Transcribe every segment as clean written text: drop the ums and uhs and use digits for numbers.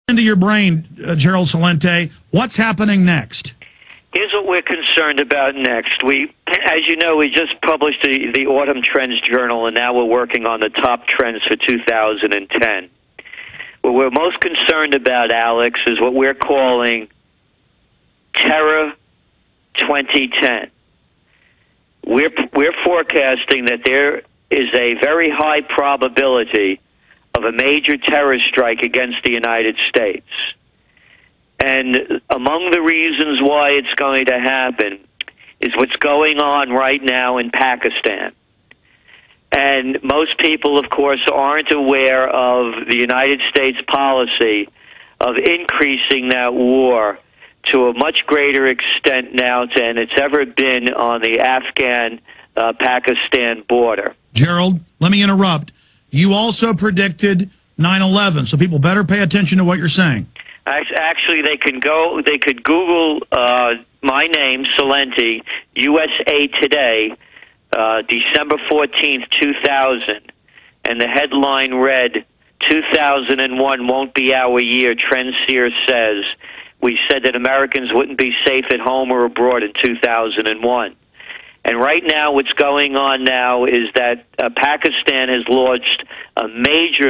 Into your brain, Gerald Celente, what's happening next? Here's what we're concerned about next. As you know, we just published the Autumn Trends Journal, and now we're working on the top trends for 2010. What we're most concerned about, Alex, is what we're calling Terror 2010. We're forecasting that there is a very high probability of a major terror strike against the United States. And among the reasons why it's going to happen is what's going on right now in Pakistan. And most people, of course, aren't aware of the United States policy of increasing that war to a much greater extent now than it's ever been on the Afghan-Pakistan border. Gerald, let me interrupt. You also predicted 9/11, so people better pay attention to what you're saying. Actually, they could Google my name, Celente, USA Today, December 14th, 2000, and the headline read, 2001 won't be our year, Trendseer says. We said that Americans wouldn't be safe at home or abroad in 2001. And right now, what's going on now is that Pakistan has launched a major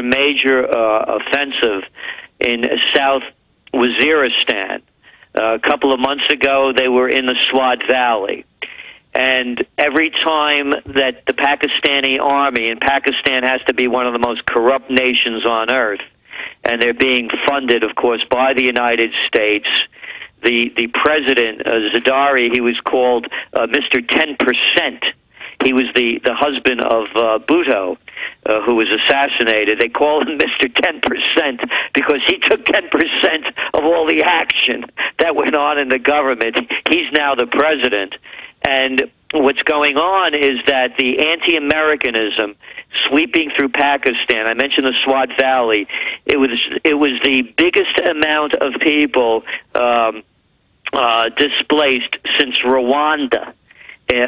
offensive in South Waziristan. A couple of months ago, they were in the Swat Valley. And every time that the Pakistani army, and Pakistan has to be one of the most corrupt nations on earth, and they're being funded, of course, by the United States. The president, Zardari, he was called Mr. 10%. He was the husband of Bhutto, who was assassinated. They call him Mr. 10% because he took 10% of all the action that went on in the government. He's now the president. And what's going on is that the anti-Americanism sweeping through Pakistan, I mentioned the Swat Valley, it was the biggest amount of people displaced since Rwanda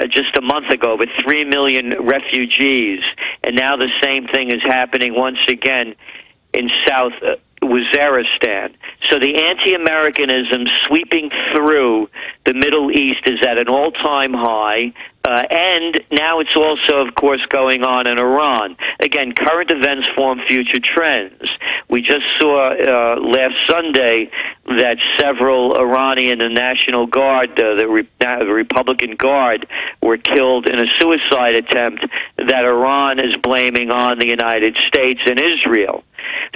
just a month ago, with 3 million refugees. And now the same thing is happening once again in South Waziristan. So the anti-Americanism sweeping through the Middle East is at an all-time high. And now it's also, of course, going on in Iran. Again, current events form future trends. We just saw last Sunday that several Iranian and National Guard, the Republican Guard, were killed in a suicide attempt that Iran is blaming on the United States and Israel.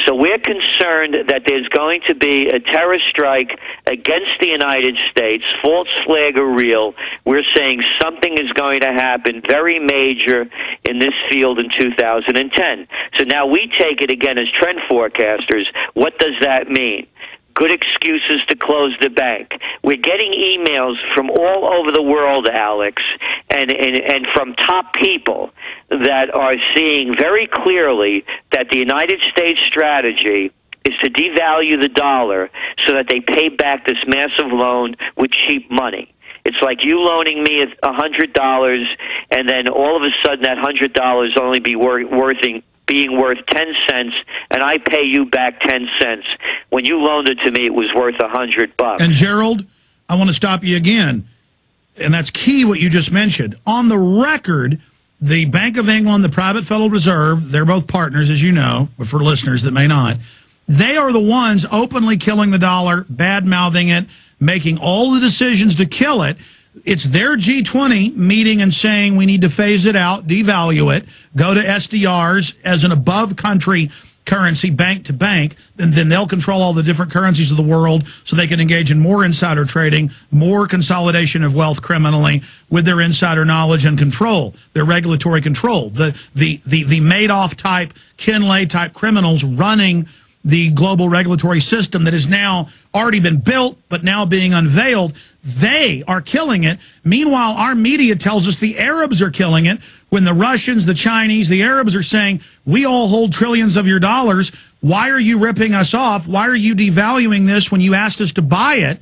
So we're concerned that there's going to be a terror strike against the United States, false flag or real. We're saying something is going to happen very major in this field in 2010. So now we take it again as trend forecasters. What does that mean? Good excuses to close the bank. We're getting emails from all over the world, Alex, and from top people that are seeing very clearly that the United States strategy is to devalue the dollar so that they pay back this massive loan with cheap money. It's like you loaning me $100, and then all of a sudden that $100 only being worth 10 cents, and I pay you back 10 cents. When you loaned it to me, it was worth $100. And Gerald, I want to stop you again, and that's key what you just mentioned. On the record, the Bank of England, the private Federal Reserve, they're both partners, as you know, but for listeners that may not, they are the ones openly killing the dollar, bad-mouthing it, making all the decisions to kill it. It's their G20 meeting and saying we need to phase it out, devalue it, go to SDRs as an above-country currency, bank to bank, and then they'll control all the different currencies of the world so they can engage in more insider trading, more consolidation of wealth criminally with their insider knowledge and control, their regulatory control. The Madoff-type, Ken Lay-type criminals running the global regulatory system that has now already been built but now being unveiled, they are killing it. Meanwhile, our media tells us the Arabs are killing it when the Russians, the Chinese, the Arabs are saying, we all hold trillions of your dollars. Why are you ripping us off? Why are you devaluing this when you asked us to buy it?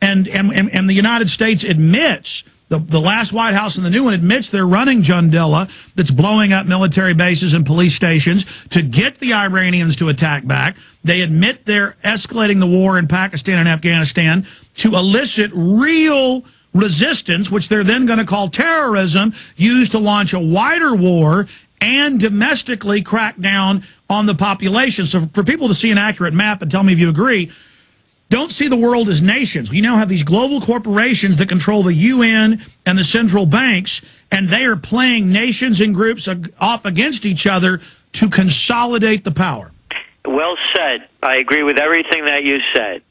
And the United States admits The last White House and the new one admits they're running Jundilla, that's blowing up military bases and police stations to get the Iranians to attack back. They admit they're escalating the war in Pakistan and Afghanistan to elicit real resistance, which they're then going to call terrorism, used to launch a wider war and domestically crack down on the population. So for people to see an accurate map and tell me if you agree, don't see the world as nations. We now have these global corporations that control the UN and the central banks, and they are playing nations and groups off against each other to consolidate the power. Well said. I agree with everything that you said.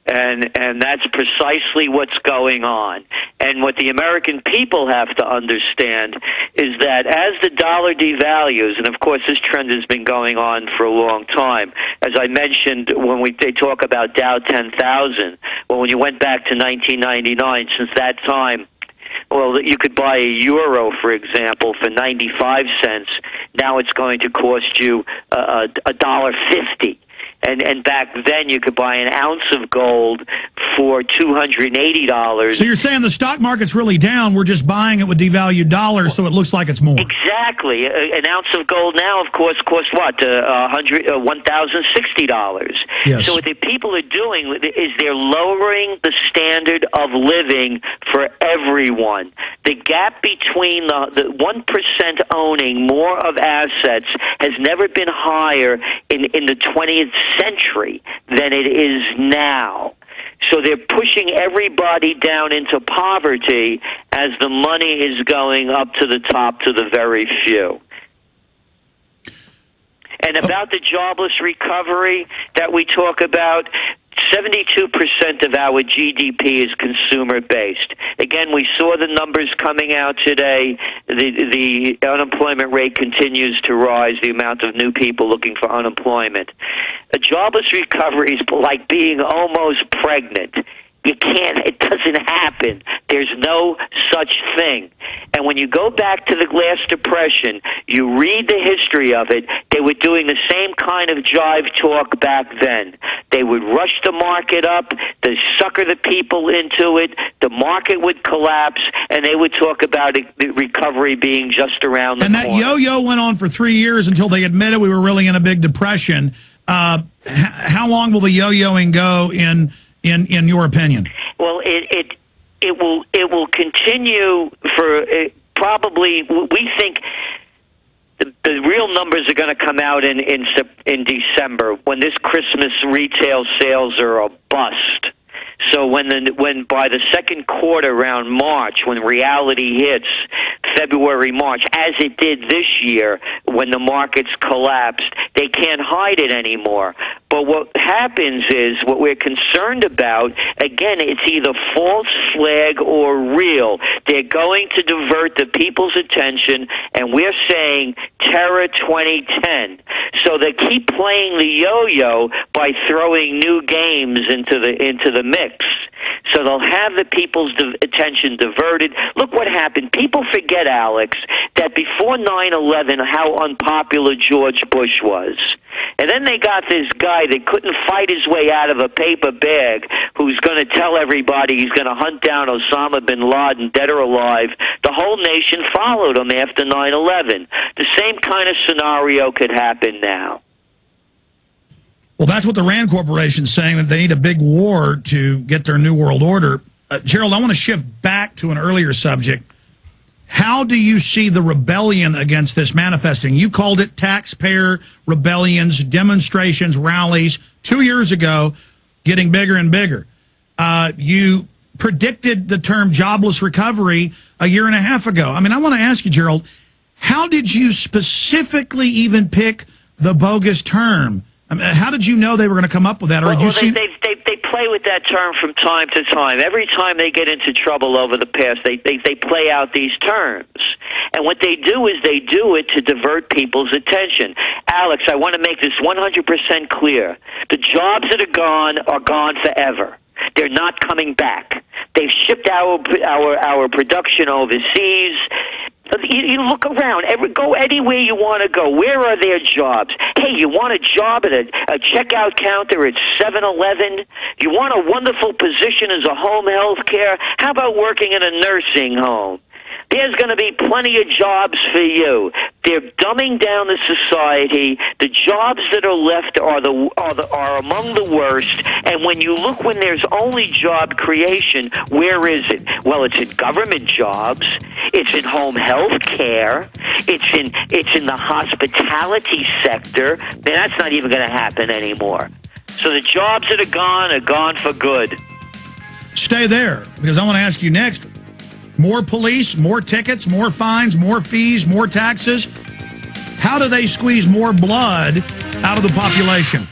And that's precisely what's going on. And what the American people have to understand is that as the dollar devalues, and of course this trend has been going on for a long time, as I mentioned when they talk about Dow 10,000, well, when you went back to 1999, since that time, well, you could buy a euro, for example, for 95 cents. Now it's going to cost you $1.50. And back then, you could buy an ounce of gold for $280. So you're saying the stock market's really down. We're just buying it with devalued dollars, so it looks like it's more. Exactly. An ounce of gold now, of course, costs what? $1,060. Yes. So what the people are doing is they're lowering the standard of living for everyone. The gap between the 1% owning more of assets has never been higher in the 20th century than it is now. So they're pushing everybody down into poverty as the money is going up to the top to the very few. And about the jobless recovery that we talk about, 72% of our GDP is consumer-based. Again, we saw the numbers coming out today. The unemployment rate continues to rise, the amount of new people looking for unemployment. A jobless recovery is like being almost pregnant. You can't, it doesn't happen. There's no such thing. And when you go back to the last depression, you read the history of it, they were doing the same kind of jive talk back then. They would rush the market up, they sucker the people into it, the market would collapse, and they would talk about the recovery being just around the corner. And that yo-yo went on for 3 years until they admitted we were really in a big depression. How long will the yo-yoing go in your opinion? Well, it will continue for probably. We think the real numbers are going to come out in December, when this Christmas retail sales are a bust. So when by the second quarter around March, when reality hits, February, March, as it did this year when the markets collapsed, they can't hide it anymore. But what happens is, what we're concerned about, again, it's either false flag or real. They're going to divert the people's attention, and we're saying Terror 2010. So they keep playing the yo-yo by throwing new games into the mix. So they'll have the people's attention diverted. Look what happened. People forget, Alex, that before 9/11, how unpopular George Bush was. And then they got this guy that couldn't fight his way out of a paper bag, who's going to tell everybody he's going to hunt down Osama bin Laden, dead or alive. The whole nation followed him after 9/11. The same kind of scenario could happen now. Well, that's what the Rand Corporation's saying, that they need a big war to get their new world order. Gerald, I want to shift back to an earlier subject. How do you see the rebellion against this manifesting? You called it taxpayer rebellions, demonstrations, rallies 2 years ago, getting bigger and bigger. You predicted the term jobless recovery a year and a half ago. I mean, I want to ask you, Gerald, how did you specifically even pick the bogus term? I mean, how did you know they were going to come up with that? Or They play with that term from time to time. Every time they get into trouble over the past, they play out these terms. And what they do is they do it to divert people's attention. Alex, I want to make this 100% clear. The jobs that are gone forever. They're not coming back. They've shipped our production overseas. You look around. Go anywhere you want to go. Where are there jobs? Hey, you want a job at a checkout counter at 7-Eleven? You want a wonderful position as a home health care? How about working in a nursing home? There's going to be plenty of jobs for you. They're dumbing down the society. The jobs that are left are among the worst. And when you look, when there's only job creation, where is it? Well, it's in government jobs. It's in home health care. It's in the hospitality sector. And that's not even going to happen anymore. So the jobs that are gone for good. Stay there, because I want to ask you next. More police, more tickets, more fines, more fees, more taxes. How do they squeeze more blood out of the population?